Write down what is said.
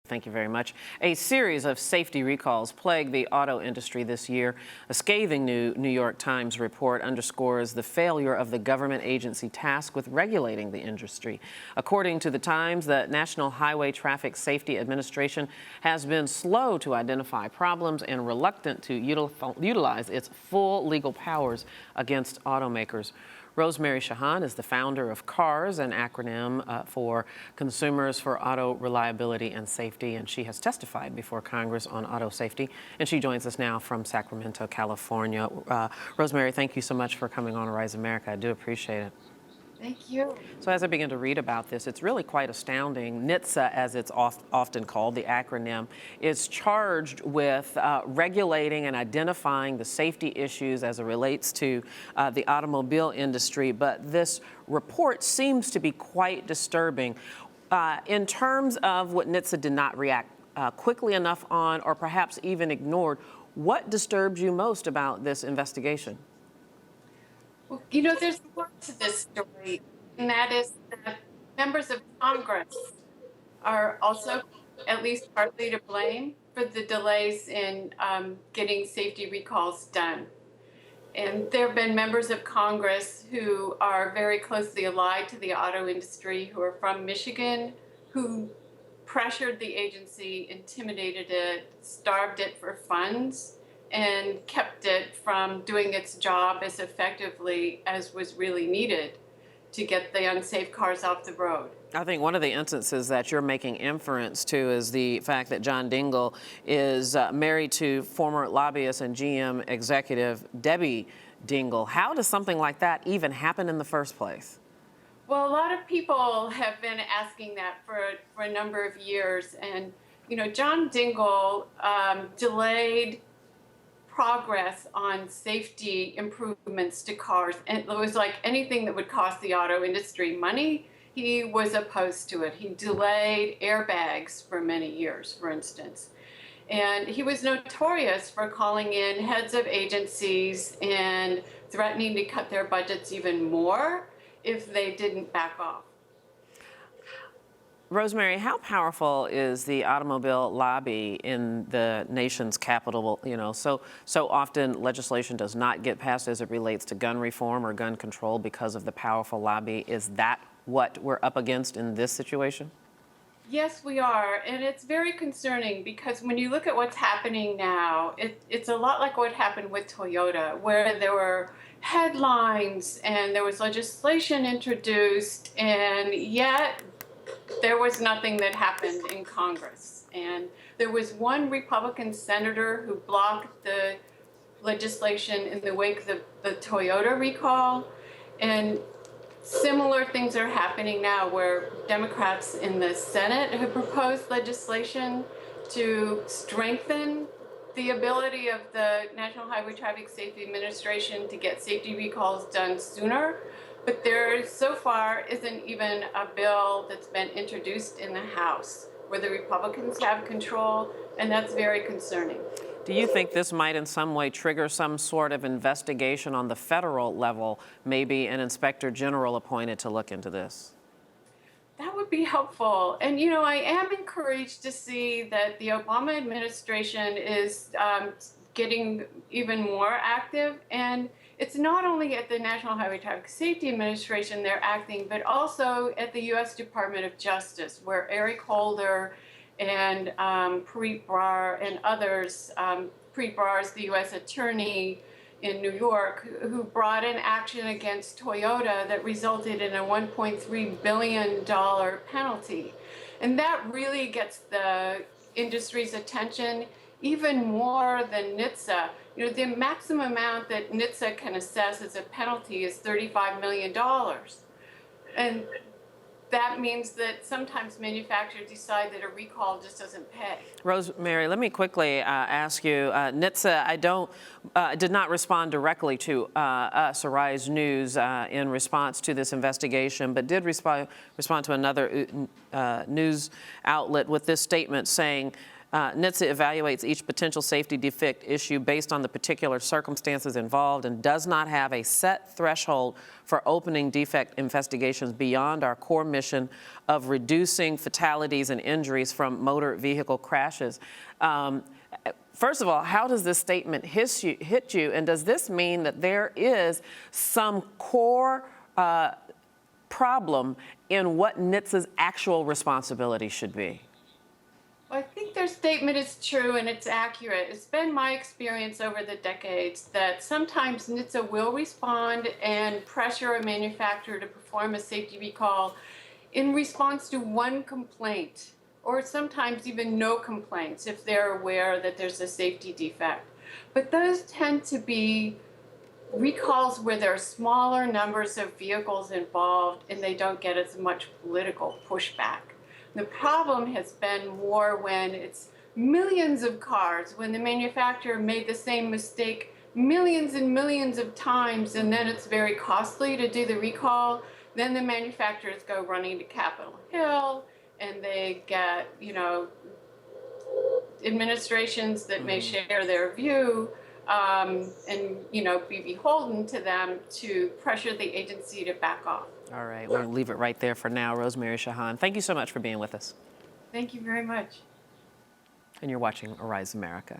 Thank you very much. A series of safety recalls plague the auto industry this year. A scathing new New York Times report underscores the failure of the government agency tasked with regulating the industry. According to the Times, the National Highway Traffic Safety Administration has been slow to identify problems and reluctant to utilize its full legal powers against automakers. Rosemary Shahan is the founder of CARS, an acronym for Consumers for Auto Reliability and Safety, and she has testified before Congress on auto safety, and she joins us now from Sacramento, California. Rosemary, thank you so much for coming on Rise America. I do appreciate it. Thank you. So as I begin to read about this, it's really quite astounding. NHTSA, as it's often called, the acronym, is charged with regulating and identifying the safety issues as it relates to the automobile industry. But this report seems to be quite disturbing in terms of what NHTSA did not react quickly enough on, or perhaps even ignored. What disturbs you most about this investigation? Well, you know, there's more to this story, and that is that members of Congress are also at least partly to blame for the delays in getting safety recalls done. And there have been members of Congress who are very closely allied to the auto industry, who are from Michigan, who pressured the agency, intimidated it, starved it for funds, and kept it from doing its job as effectively as was really needed to get the unsafe cars off the road. I think one of the instances that you're making inference to is the fact that John Dingell is married to former lobbyist and GM executive Debbie Dingell. How does something like that even happen in the first place? Well, a lot of people have been asking that for a number of years. And, you know, John Dingell delayed progress on safety improvements to cars. And it was like anything that would cost the auto industry money, he was opposed to it. He delayed airbags for many years, for instance. And he was notorious for calling in heads of agencies and threatening to cut their budgets even more if they didn't back off. Rosemary, how powerful is the automobile lobby in the nation's capital? You know, so often legislation does not get passed as it relates to gun reform or gun control because of the powerful lobby. Is that what we're up against in this situation? Yes, we are. And it's very concerning because when you look at what's happening now, it's a lot like what happened with Toyota, where there were headlines and there was legislation introduced, and yet there was nothing that happened in Congress. And there was one Republican senator who blocked the legislation in the wake of the Toyota recall. And similar things are happening now where Democrats in the Senate have proposed legislation to strengthen the ability of the National Highway Traffic Safety Administration to get safety recalls done sooner. But there so far isn't even a bill that's been introduced in the House where the Republicans have control, and that's very concerning. Do you think this might in some way trigger some sort of investigation on the federal level, maybe an inspector general appointed to look into this? That would be helpful. And, you know, I am encouraged to see that the Obama administration is getting even more active. And it's not only at the National Highway Traffic Safety Administration they're acting, but also at the U.S. Department of Justice, where Eric Holder and Preet Brar and others, Preet Brar is the U.S. attorney in New York, who brought in action against Toyota that resulted in a $1.3 billion penalty. And that really gets the industry's attention even more than NHTSA. You know, the maximum amount that NHTSA can assess as a penalty is $35 million. And that means that sometimes manufacturers decide that a recall just doesn't pay. Rosemary, let me quickly ask you, NHTSA, did not respond directly to us, Arise News, in response to this investigation, but did respond to another news outlet with this statement saying NHTSA evaluates each potential safety defect issue based on the particular circumstances involved and does not have a set threshold for opening defect investigations beyond our core mission of reducing fatalities and injuries from motor vehicle crashes. First of all, how does this statement hit you? And does this mean that there is some core problem in what NHTSA's actual responsibility should be? Well, I think their statement is true and it's accurate. It's been my experience over the decades that sometimes NHTSA will respond and pressure a manufacturer to perform a safety recall in response to one complaint, or sometimes even no complaints if they're aware that there's a safety defect. But those tend to be recalls where there are smaller numbers of vehicles involved and they don't get as much political pushback. The problem has been more when it's millions of cars, when the manufacturer made the same mistake millions and millions of times, and then it's very costly to do the recall. Then the manufacturers go running to Capitol Hill, and they get, administrations that may share their view, and, be beholden to them to pressure the agency to back off. All right, we'll leave it right there for now. Rosemary Shahan, thank you so much for being with us. Thank you very much. And you're watching Arise America.